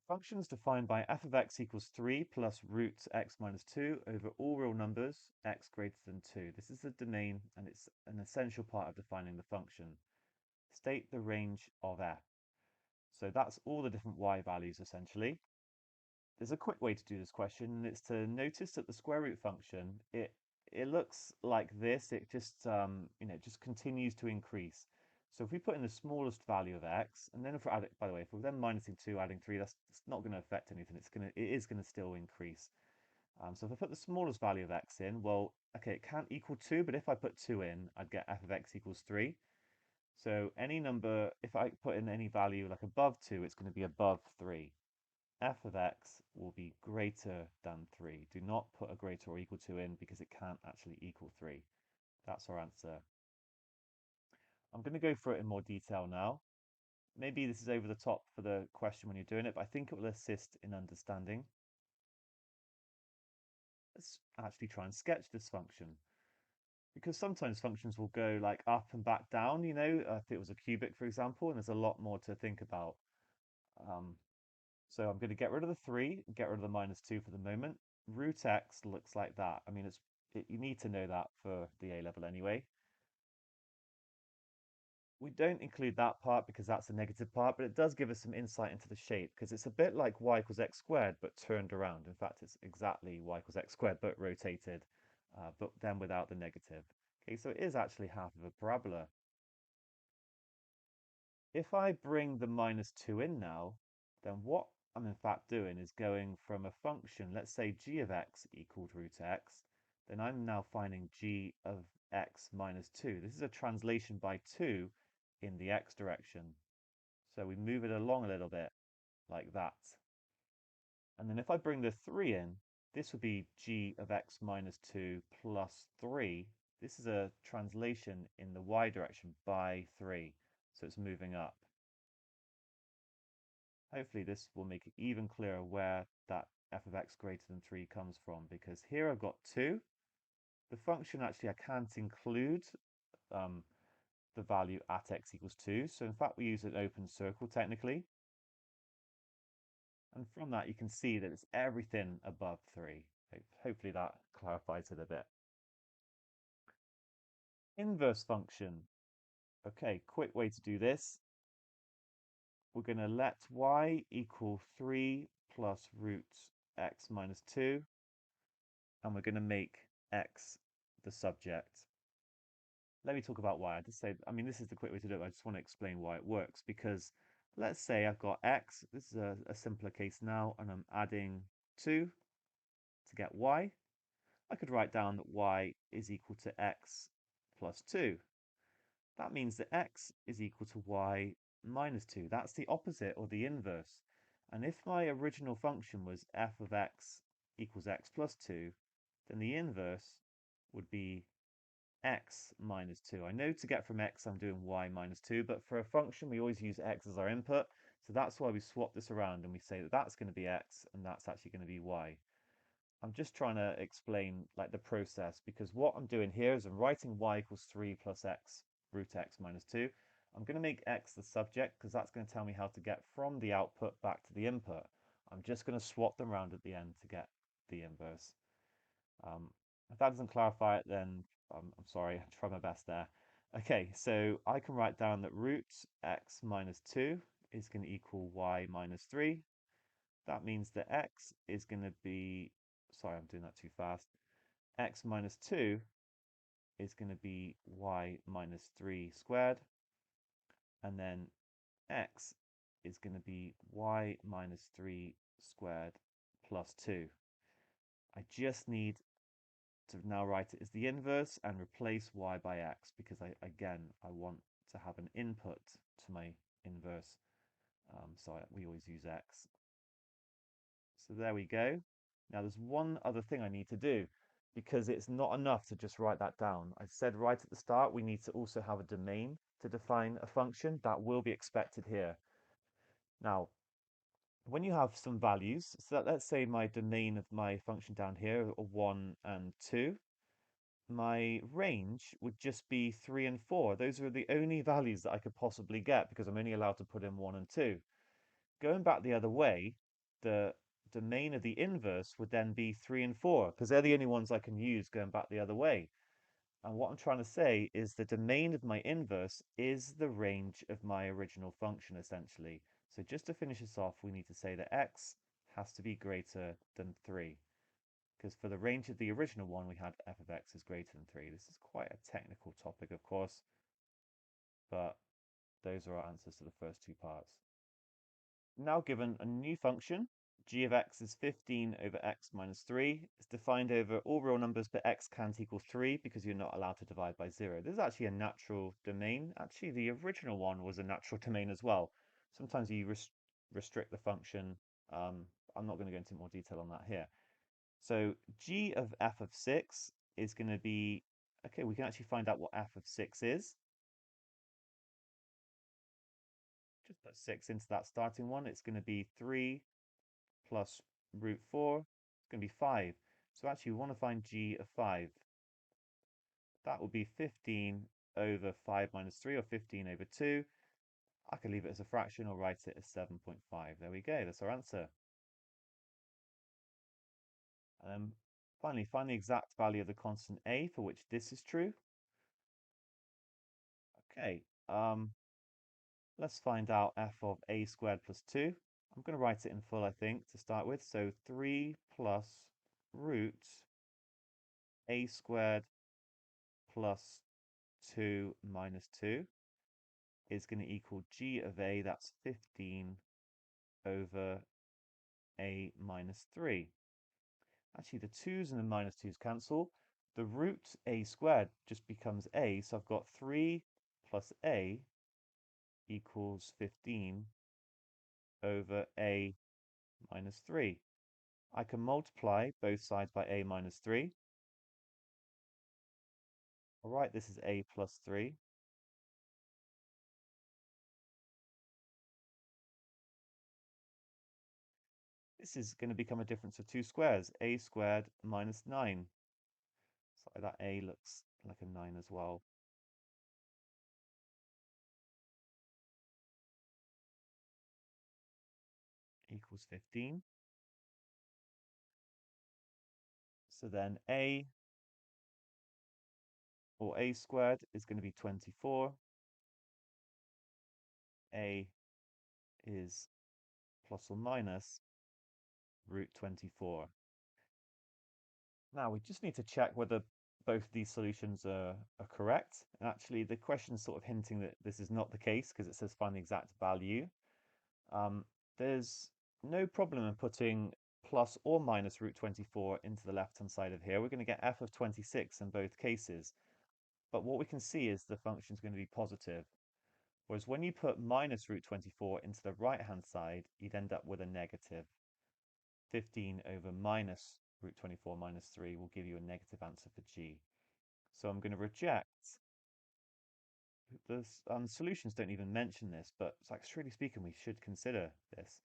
Function is defined by f of x equals 3 plus root x minus 2 over all real numbers x greater than 2. This is the domain and it's an essential part of defining the function. State the range of f. So that's all the different y values essentially. There's a quick way to do this question, and it's to notice that the square root function, it looks like this. It just just continues to increase. So if we put in the smallest value of x, and then if we're adding, by the way, if we're then minusing 2, adding 3, that's not going to affect anything. It is going to still increase. So if I put the smallest value of x in, well, okay, it can't equal 2, but if I put 2 in, I'd get f of x equals 3. So any number, if I put in any value like above 2, it's going to be above 3. F of x will be greater than 3. Do not put a greater or equal to in because it can't actually equal 3. That's our answer. I'm going to go through it in more detail now. Maybe this is over the top for the question when you're doing it, but I think it will assist in understanding. Let's actually try and sketch this function. Because sometimes functions will go like up and back down, if it was a cubic, for example, and there's a lot more to think about. Um, So I'm going to get rid of the 3, get rid of the minus 2 for the moment. Root x looks like that. I mean, you need to know that for the A level anyway. We don't include that part because that's a negative part, but it does give us some insight into the shape because it's a bit like y equals x squared, but turned around. In fact, it's exactly y equals x squared, but rotated, but then without the negative. Okay, so it is actually half of a parabola. If I bring the minus 2 in now, then what I'm in fact doing is going from a function, let's say g of x equaled root x, then I'm now finding g of x minus 2. This is a translation by 2 in the x direction. So we move it along a little bit like that. And then if I bring the 3 in, this would be g of x minus 2 plus 3. This is a translation in the y direction by 3. So it's moving up. Hopefully this will make it even clearer where that f of x greater than 3 comes from, because here I've got 2. The function actually I can't include um, the value at x equals 2. So in fact we use an open circle technically. And from that you can see that it's everything above 3. Hopefully that clarifies it a bit. Inverse function. Okay, quick way to do this. We're going to let y equal 3 plus root x minus 2. And we're going to make x the subject. Let me talk about why. I just say, I mean, this is the quick way to do it. I just want to explain why it works because let's say I've got x. This is a simpler case now, and I'm adding 2 to get y. I could write down that y is equal to x plus 2. That means that x is equal to y minus 2. That's the opposite or the inverse. And if my original function was f of x equals x plus 2, then the inverse would be x minus 2. I know to get from x I'm doing y minus 2, but for a function we always use x as our input. So that's why we swap this around and we say that that's going to be x and that's actually going to be y. I'm just trying to explain like the process because what I'm doing here is I'm writing y equals 3 plus x root x minus 2. I'm going to make x the subject because that's going to tell me how to get from the output back to the input. I'm just going to swap them around at the end to get the inverse. If that doesn't clarify it, then I'm sorry, I tried my best there. Okay, so I can write down that root x minus 2 is going to equal y minus 3. That means that x is going to be, sorry, I'm doing that too fast. X minus 2 is going to be y minus 3 squared. And then x is going to be y minus 3 squared plus 2. I just need to now write it as the inverse and replace y by x because I want to have an input to my inverse. We always use x. So there we go. Now there's one other thing I need to do because it's not enough to just write that down. I said right at the start, we need to also have a domain to define a function that will be expected here. Now, when you have some values, so let's say my domain of my function down here are 1 and 2, my range would just be 3 and 4. Those are the only values that I could possibly get because I'm only allowed to put in 1 and 2. Going back the other way, the domain of the inverse would then be 3 and 4, because they're the only ones I can use going back the other way. And what I'm trying to say is the domain of my inverse is the range of my original function, essentially. So just to finish this off, we need to say that x has to be greater than 3. Because for the range of the original one, we had f of x is greater than 3. This is quite a technical topic, of course, but those are our answers to the first two parts. Now given a new function, g of x is 15 over x minus 3. It's defined over all real numbers, but x can't equal 3 because you're not allowed to divide by 0. This is actually a natural domain. Actually, the original one was a natural domain as well. Sometimes you restrict the function. I'm not going to go into more detail on that here. So g of f of 6 is going to be, okay, we can actually find out what f of 6 is. Just put 6 into that starting one. It's going to be 3 plus root 4. It's going to be 5. So actually we want to find g of 5. That would be 15 over 5 minus 3, or 15 over 2. I could leave it as a fraction or write it as 7.5. There we go, that's our answer. And then finally, find the exact value of the constant a for which this is true. Okay, let's find out f of a squared plus 2. I'm going to write it in full, I think, to start with. So 3 plus root a squared plus 2 minus 2 is going to equal g of a, that's 15 over a minus 3. Actually, the 2's and the minus 2's cancel. The root a squared just becomes a, so I've got 3 plus a equals 15 over a minus 3. I can multiply both sides by a minus 3. All right, this is a plus 3. This is going to become a difference of 2 squares, a squared minus 9. So that a looks like a 9 as well. Equals 15. So then a, or a squared, is going to be 24. A is plus or minus root 24. Now we just need to check whether both these solutions are correct. And actually the question is sort of hinting that this is not the case because it says find the exact value. There's no problem in putting plus or minus root 24 into the left-hand side of here. We're going to get f of 26 in both cases. But what we can see is the function is going to be positive. Whereas when you put minus root 24 into the right-hand side, you'd end up with a negative. 15 over minus root 24 minus 3 will give you a negative answer for g. So I'm going to reject. The solutions don't even mention this, but like, strictly speaking, we should consider this.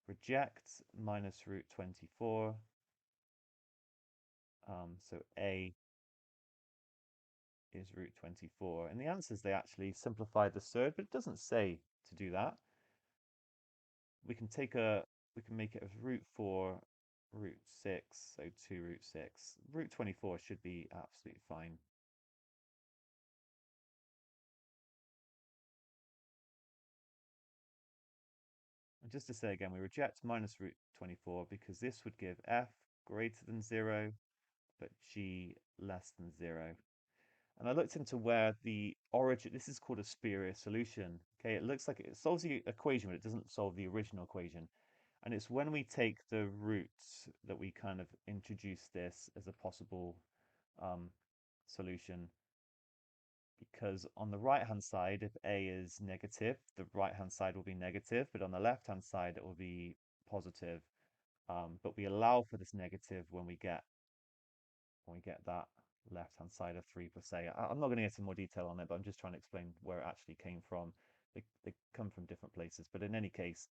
Reject minus root 24. So a is root 24. And the answers, they actually simplify the third, but it doesn't say to do that. We can make it as root 4, root 6, so 2 root 6. Root 24 should be absolutely fine. And just to say again, we reject minus root 24 because this would give f greater than 0, but g less than 0. And I looked into where the origin, this is called a spurious solution. Okay, it looks like it solves the equation, but it doesn't solve the original equation. And it's when we take the roots that we kind of introduce this as a possible solution. Because on the right-hand side, if a is negative, the right-hand side will be negative, but on the left-hand side, it will be positive. But we allow for this negative when we get that left-hand side of 3 plus a. I'm not going to get into more detail on it, but I'm just trying to explain where it actually came from. They come from different places, but in any case,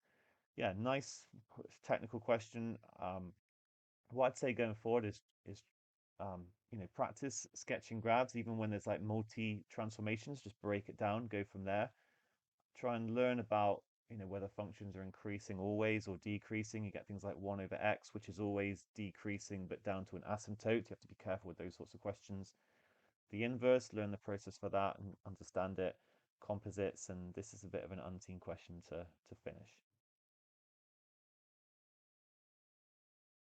yeah, nice technical question. What I'd say going forward is practice sketching grabs, even when there's like multi transformations. Just break it down, go from there. Try and learn about whether functions are increasing always or decreasing. You get things like 1 over x, which is always decreasing but down to an asymptote. You have to be careful with those sorts of questions. The inverse, learn the process for that and understand it. Composites, and this is a bit of an unseen question to finish.